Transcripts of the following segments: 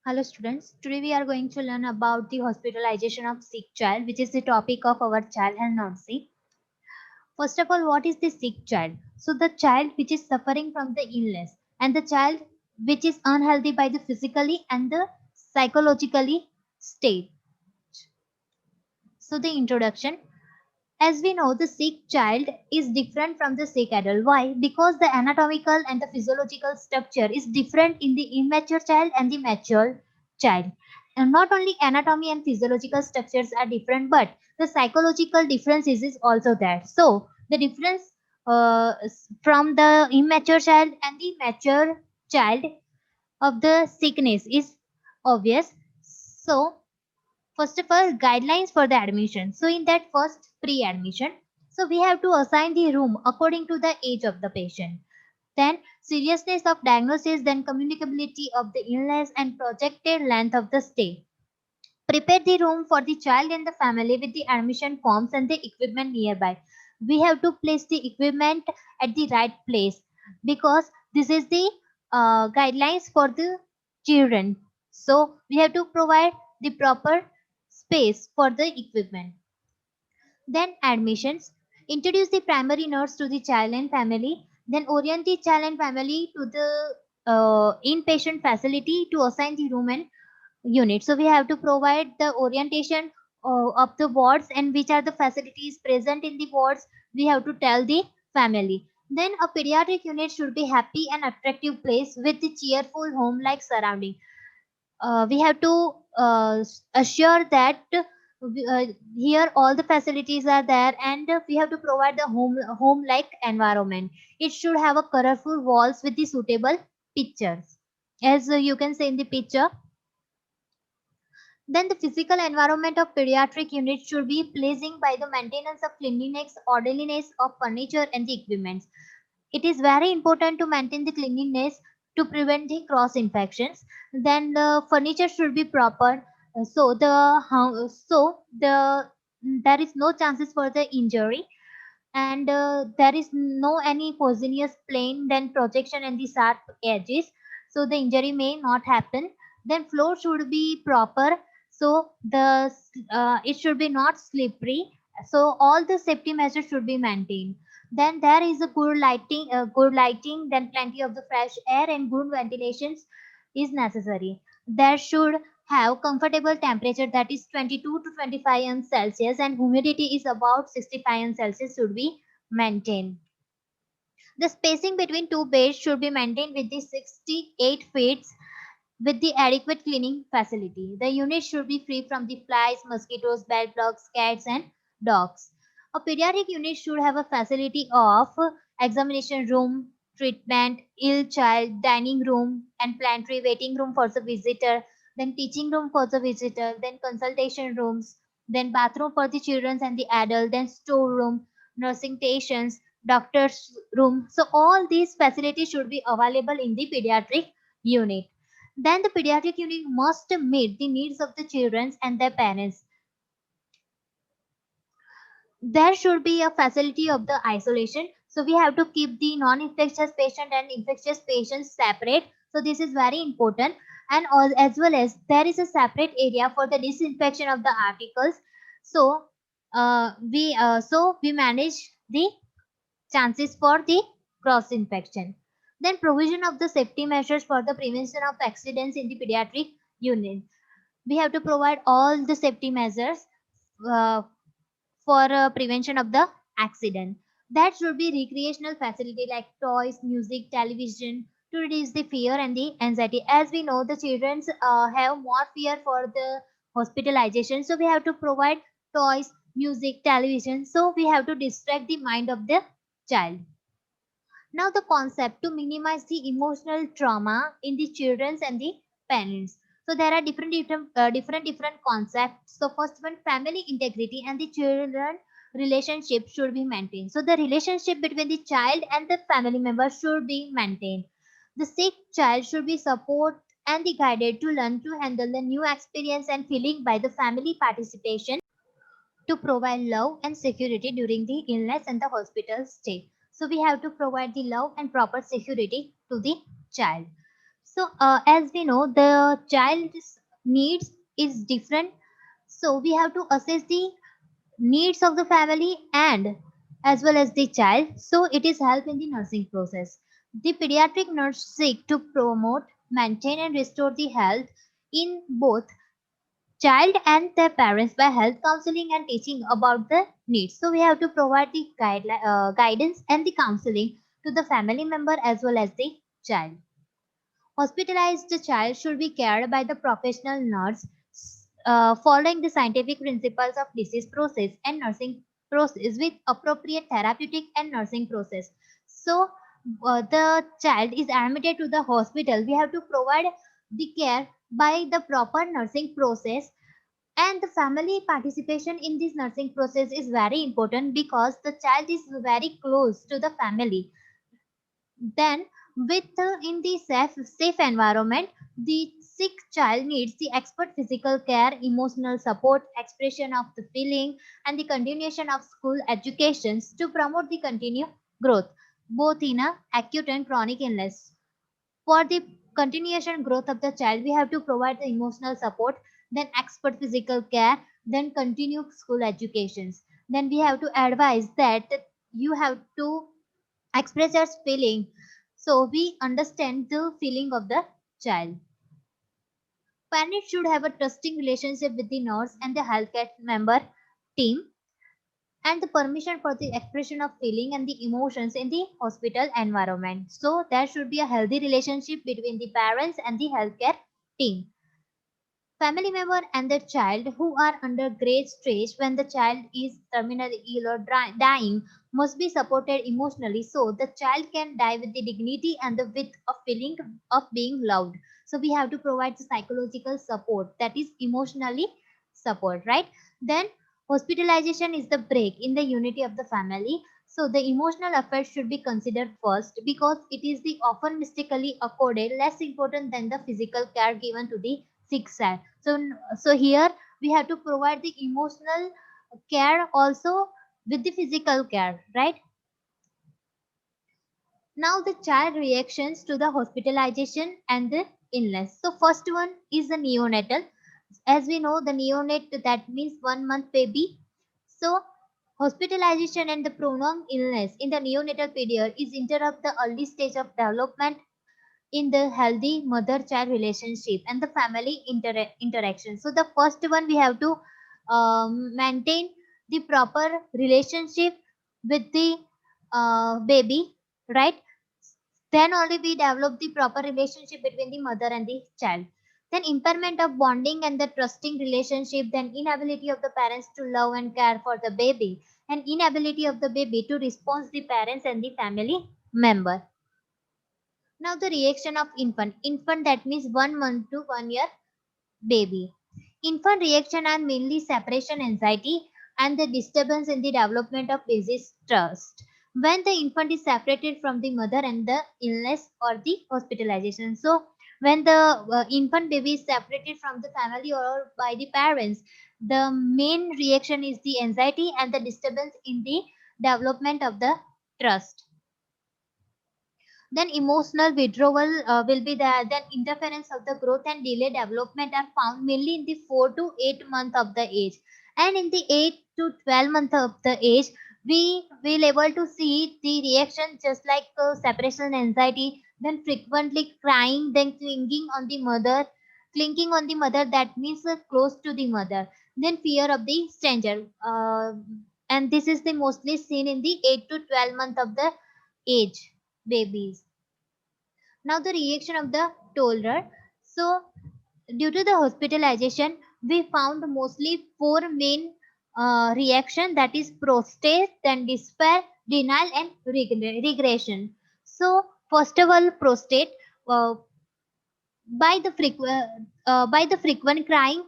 Hello students, today we are going to learn about the hospitalization of sick child, which is the topic of our child health nursing. First of all, what is the sick child? So the child which is suffering from the illness and the child which is unhealthy by the physically and the psychologically state. So the introduction. As we know, the sick child is different from the sick adult. Why? Because the anatomical and the physiological structure is different in the immature child and the mature child. And not only anatomy and physiological structures are different, but the psychological differences is also there. So the difference from the immature child and the mature child of the sickness is obvious. So first of all, guidelines for the admission. So in that first pre-admission, so we have to assign the room according to the age of the patient. Then seriousness of diagnosis, then communicability of the illness and projected length of the stay. Prepare the room for the child and the family with the admission forms and the equipment nearby. We have to place the equipment at the right place because this is the guidelines for the children. So we have to provide the proper space for the equipment. Then admissions. Introduce the primary nurse to the child and family. Then orient the child and family to the inpatient facility to assign the room and unit. So we have to provide the orientation of the wards and which are the facilities present in the wards. We have to tell the family. Then a pediatric unit should be happy and attractive place with the cheerful home-like surrounding. We have to assure that here all the facilities are there and we have to provide the home-like environment. It should have a colorful walls with the suitable pictures. As you can see in the picture, then the physical environment of pediatric unit should be pleasing by the maintenance of cleanliness, orderliness of furniture and the equipment. It is very important to maintain the cleanliness to prevent the cross infections. Then the furniture should be proper. So the there is no chances for the injury and there is no any poisonous plane then projection and the sharp edges, so the injury may not happen. Then floor should be proper, so it should be not slippery, so all the safety measures should be maintained. Then there is a good lighting, then plenty of the fresh air and good ventilations is necessary. There should have comfortable temperature, that is 22 to 25 on Celsius, and humidity is about 65 on Celsius should be maintained. The spacing between two beds should be maintained with the 68 feet with the adequate cleaning facility. The unit should be free from the flies, mosquitoes, bed bugs, cats, and dogs. A pediatric unit should have a facility of examination room, treatment, ill child, dining room, and pantry, waiting room for the visitor, then teaching room for the visitor, then consultation rooms, then bathroom for the children and the adult, then storeroom, nursing stations, doctor's room. So all these facilities should be available in the pediatric unit. Then the pediatric unit must meet the needs of the children and their parents. There should be a facility of the isolation. So we have to keep the non-infectious patient and infectious patients separate. So this is very important. And as well as there is a separate area for the disinfection of the articles. So we manage the chances for the cross infection. Then provision of the safety measures for the prevention of accidents in the pediatric unit. We have to provide all the safety measures uh, for prevention of the accident. That should be recreational facility like toys, music, television to reduce the fear and the anxiety. As we know, the children have more fear for the hospitalization, so we have to provide toys, music, television. So we have to distract the mind of the child. Now the concept to minimize the emotional trauma in the children and the parents. So there are different concepts. So first one, family integrity and the children relationship should be maintained. So the relationship between the child and the family member should be maintained. The sick child should be supported and the guided to learn to handle the new experience and feeling by the family participation to provide love and security during the illness and the hospital stay. So we have to provide the love and proper security to the child. So as we know, the child's needs is different, so we have to assess the needs of the family and as well as the child, so it is help in the nursing process. The pediatric nurse seek to promote, maintain and restore the health in both child and their parents by health counseling and teaching about the needs. So we have to provide the guidance and the counseling to the family member as well as the child. Hospitalized child should be cared by the professional nurse, following the scientific principles of disease process and nursing process with appropriate therapeutic and nursing process. So the child is admitted to the hospital. We have to provide the care by the proper nursing process, and the family participation in this nursing process is very important because the child is very close to the family. Then, with in the safe environment, the sick child needs the expert physical care, emotional support, expression of the feeling, and the continuation of school educations to promote the continued growth, both in a acute and chronic illness. For the continuation growth of the child, we have to provide the emotional support, then expert physical care, then continue school educations. Then we have to advise that you have to express your feeling, so we understand the feeling of the child. Parents should have a trusting relationship with the nurse and the healthcare member team, and the permission for the expression of feeling and the emotions in the hospital environment. So there should be a healthy relationship between the parents and the healthcare team. Family member and the child who are under great stress when the child is terminally ill or dying must be supported emotionally so the child can die with the dignity and the with a feeling of being loved. So we have to provide the psychological support, that is emotionally support, right? Then hospitalization is the break in the unity of the family. So the emotional effect should be considered first because it is the often mistakenly accorded less important than the physical care given to the sick child. So here we have to provide the emotional care also with the physical care, right? Now the child reactions to the hospitalization and the illness. So first one is the neonatal. As we know, the neonate, that means 1 month baby. So hospitalization and the prolonged illness in the neonatal period is interrupt the early stage of development in the healthy mother-child relationship and the family interaction. So the first one, we have to maintain the proper relationship with the baby, right? Then only we develop the proper relationship between the mother and the child. Then impairment of bonding and the trusting relationship, then inability of the parents to love and care for the baby, and inability of the baby to respond the parents and the family member. Now the reaction of infant. Infant, that means 1 month to 1 year baby. Infant reaction are mainly separation anxiety and the disturbance in the development of basic trust. When the infant is separated from the mother and the illness or the hospitalization. So when the infant baby is separated from the family or by the parents, the main reaction is the anxiety and the disturbance in the development of the trust. Then emotional withdrawal will be there. Then interference of the growth and delay development are found mainly in the 4 to 8 month of the age, and in the 8 to 12 month of the age we will able to see the reaction just like separation anxiety, then frequently crying, then clinging on the mother, that means close to the mother, then fear of the stranger, and this is the mostly seen in the 8 to 12 month of the age babies. Now the reaction of the toddler. So due to the hospitalization, we found mostly four main reaction, that is prostate, then despair, denial and regression. So first of all, prostate, uh, by the frequent crying,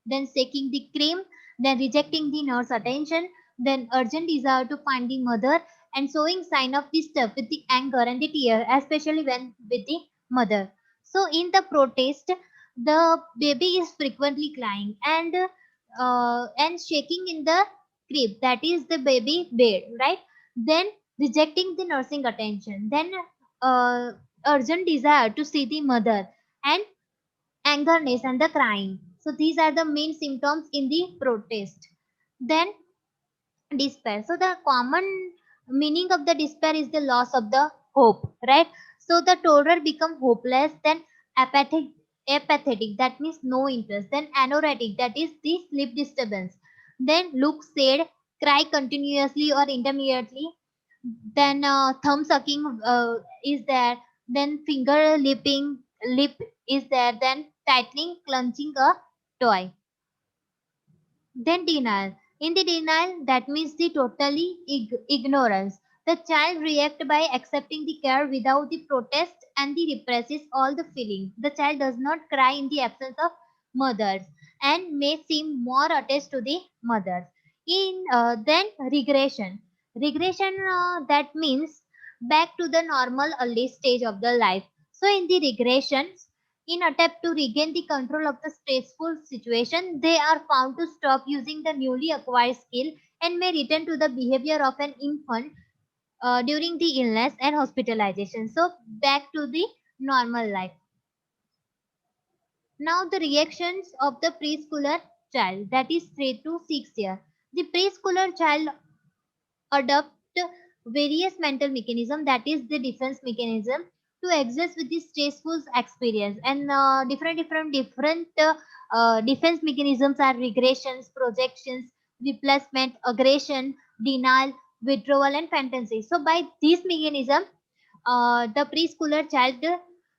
then seeking the cream, then rejecting the nurse attention, then urgent desire to find the mother, and showing sign of disturb with the anger and the tear, especially when with the mother. So in the protest, the baby is frequently crying and shaking in the crib, that is the baby bed, right? Then rejecting the nursing attention, then uh, urgent desire to see the mother, and angerness and the crying. So these are the main symptoms in the protest. Then despair. So the common meaning of the despair is the loss of the hope, right? So the toddler become hopeless, then apathetic, that means no interest, then anoretic, that is the sleep disturbance, then look sad, cry continuously or intermittently, then thumb sucking is there, then finger lip is there, then tightening, clenching a toy. Then denial. In the denial, that means the totally ignorance. The child reacts by accepting the care without the protest and the represses all the feeling. The child does not cry in the absence of mothers and may seem more attached to the mothers. In then regression. Regression, that means back to the normal early stage of the life. So in the regression, in attempt to regain the control of the stressful situation, they are found to stop using the newly acquired skill and may return to the behavior of an infant during the illness and hospitalization. So back to the normal life. Now the reactions of the preschooler child, that is 3 to 6 years. The preschooler child adopt various mental mechanism, that is the defense mechanism, to exist with this stressful experience, and different defense mechanisms are regressions, projections, replacement, aggression, denial, withdrawal, and fantasy. So by this mechanism, the preschooler child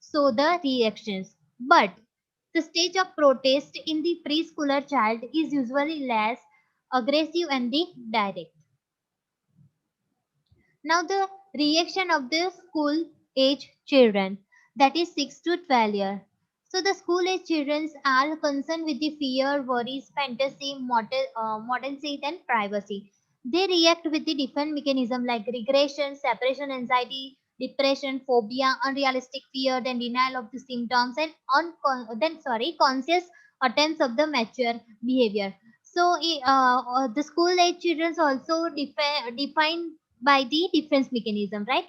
show the reactions, but the stage of protest in the preschooler child is usually less aggressive and the direct. Now the reaction of the school age children, that is 6 to 12 years. So the school age children are concerned with the fear, worries, fantasy, modern state and privacy. They react with the different mechanism like regression, separation anxiety, depression, phobia, unrealistic fear, then denial of the symptoms, and conscious attempts of the mature behavior. So the school age children also define by the defense mechanism, right?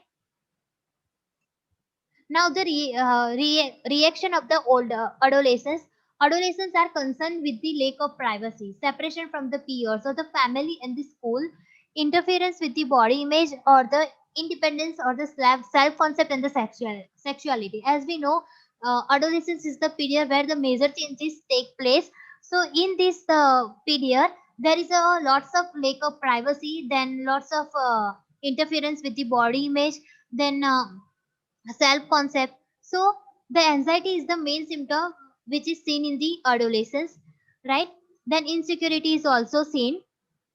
Now the reaction of the older adolescents. Adolescents are concerned with the lack of privacy, separation from the peers or the family and the school, interference with the body image or the independence or the self-concept and the sexuality. As we know, adolescence is the period where the major changes take place. So in this period, there is a lots of lack of privacy, then lots of interference with the body image, then self concept. So the anxiety is the main symptom which is seen in the adolescence, right? Then insecurity is also seen.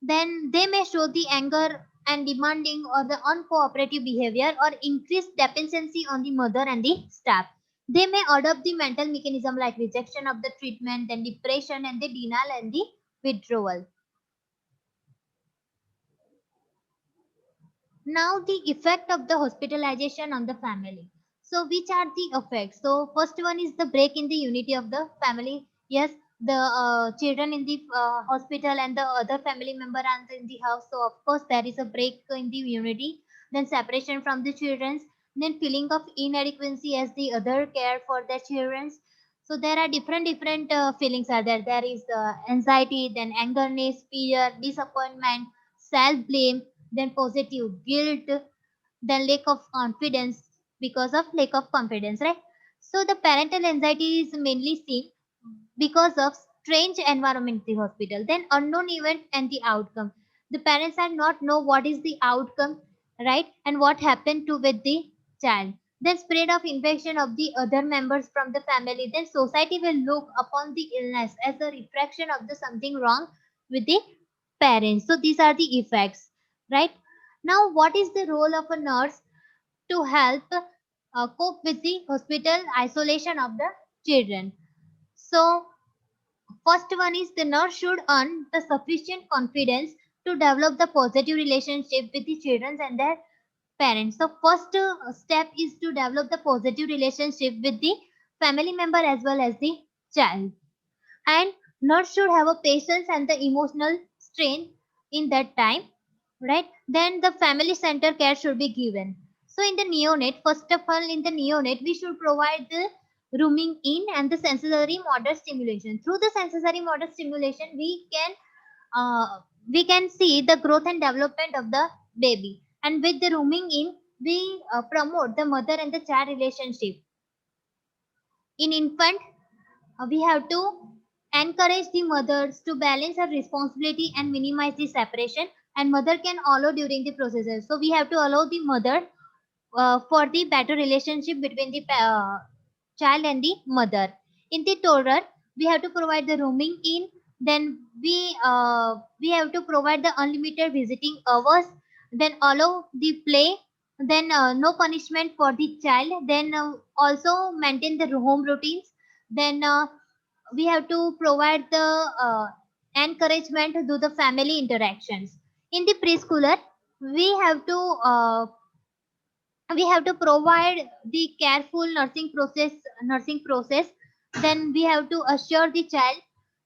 Then they may show the anger and demanding or the uncooperative behavior or increased dependency on the mother and the staff. They may adopt the mental mechanism like rejection of the treatment, then depression and the denial and the withdrawal. Now the effect of the hospitalization on the family. So which are the effects? So first one is the break in the unity of the family. Yes, the children in the hospital and the other family member are in the house. So of course there is a break in the unity. Then separation from the children. Then feeling of inadequacy as the other care for their children. So there are different feelings are there. There is anxiety, then angerness, fear, disappointment, self blame, then positive guilt, then lack of confidence because of lack of confidence, right? So the parental anxiety is mainly seen because of strange environment in the hospital, then unknown event and the outcome. The parents are not know what is the outcome, right, and what happened to with the child. Then spread of infection of the other members from the family, then society will look upon the illness as a reflection of the something wrong with the parents. So these are the effects, right? Now what is the role of a nurse to help cope with the hospital isolation of the children? So first one is the nurse should earn the sufficient confidence to develop the positive relationship with the children and their parents. So first step is to develop the positive relationship with the family member as well as the child. And nurse should have a patience and the emotional strength in that time, right? Then the family center care should be given. So in the neonate, first of all, in the neonate, we should provide the rooming in and the sensory motor stimulation. Through the sensory motor stimulation, we can see the growth and development of the baby. And with the rooming in, we promote the mother and the child relationship. In infant, we have to encourage the mothers to balance her responsibility and minimize the separation, and mother can allow during the processes. So we have to allow the mother for the better relationship between the child and the mother. In the toddler, we have to provide the rooming in. Then we have to provide the unlimited visiting hours. Then allow the play. Then no punishment for the child. Then also maintain the home routines. Then we have to provide the encouragement to do the family interactions. In the preschooler, we have to uh, we have to provide the careful nursing process. Then we have to assure the child.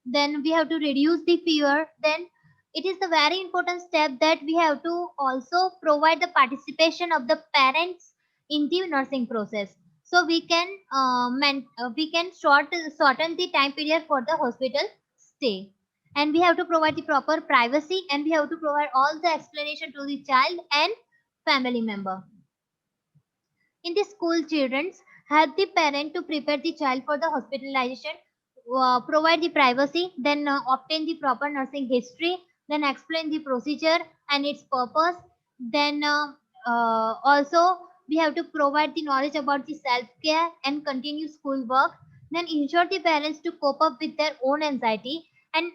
Then we have to reduce the fear. Then it is the very important step that we have to also provide the participation of the parents in the nursing process, so we can shorten the time period for the hospital stay. And we have to provide the proper privacy, and we have to provide all the explanation to the child and family member. In the school, children help the parent to prepare the child for the hospitalization, provide the privacy, then obtain the proper nursing history, then explain the procedure and its purpose. Then also we have to provide the knowledge about the self-care and continue school work. Then ensure the parents to cope up with their own anxiety, and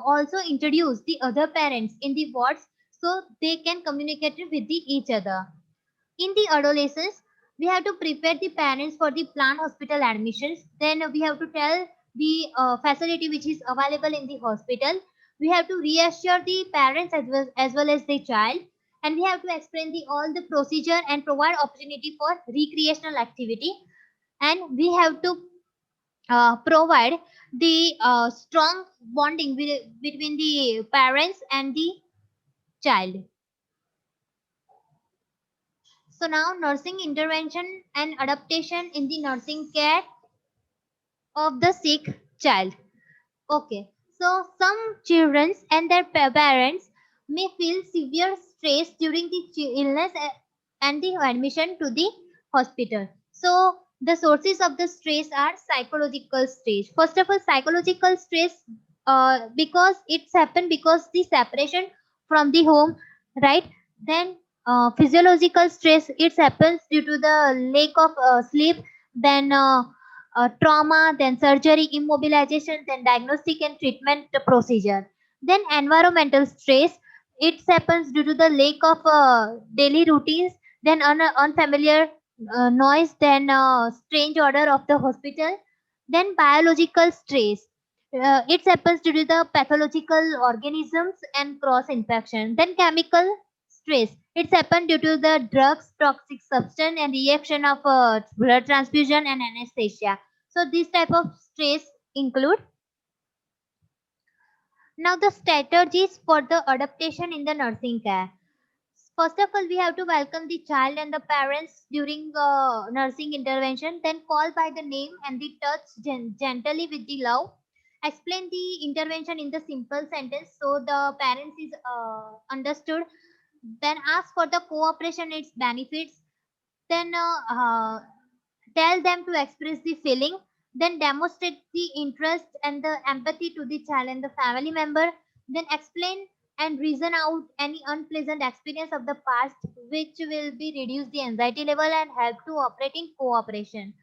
also introduce the other parents in the wards so they can communicate with each other. In the adolescence, we have to prepare the parents for the planned hospital admissions. Then we have to tell the facility which is available in the hospital. We have to reassure the parents as well as the child. And we have to explain the all the procedure and provide opportunity for recreational activity. And we have to provide the strong bonding between the parents and the child. So now nursing intervention and adaptation in the nursing care of the sick child. Okay. So some children and their parents may feel severe stress during the illness and the admission to the hospital. So the sources of the stress are psychological stress. First of all, psychological stress, because it's happened because the separation from the home, right? Then physiological stress, it happens due to the lack of sleep. Then trauma, then surgery, immobilization, then diagnostic and treatment procedure. Then environmental stress, it happens due to the lack of daily routines, then unfamiliar noise, then strange order of the hospital. Then biological stress, it happens due to the pathological organisms and cross infection. Then chemical stress, it's happened due to the drugs, toxic substance, and reaction of blood transfusion and anesthesia. So this type of stress include. Now the strategies for the adaptation in the nursing care. First of all, we have to welcome the child and the parents during nursing intervention. Then call by the name and the touch gently with the love. Explain the intervention in the simple sentence so the parents is understood. Then ask for the cooperation, its benefits. Then tell them to express the feeling. Then demonstrate the interest and the empathy to the child and the family member. Then explain and reason out any unpleasant experience of the past, which will be reduce the anxiety level and help to operate in cooperation.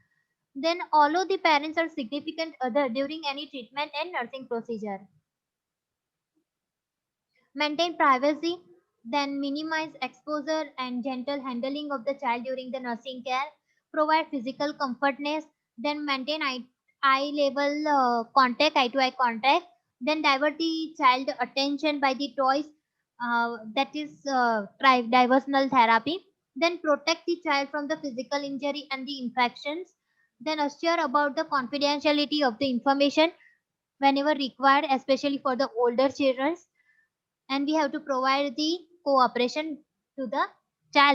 Then allow the parents or significant other during any treatment and nursing procedure. Maintain privacy, then minimize exposure and gentle handling of the child during the nursing care. Provide physical comfortness, then maintain eye level contact, eye to eye contact. Then divert the child attention by the toys, that is diversional therapy. Then protect the child from the physical injury and the infections. Then assure about the confidentiality of the information whenever required, especially for the older children. And we have to provide the cooperation to the child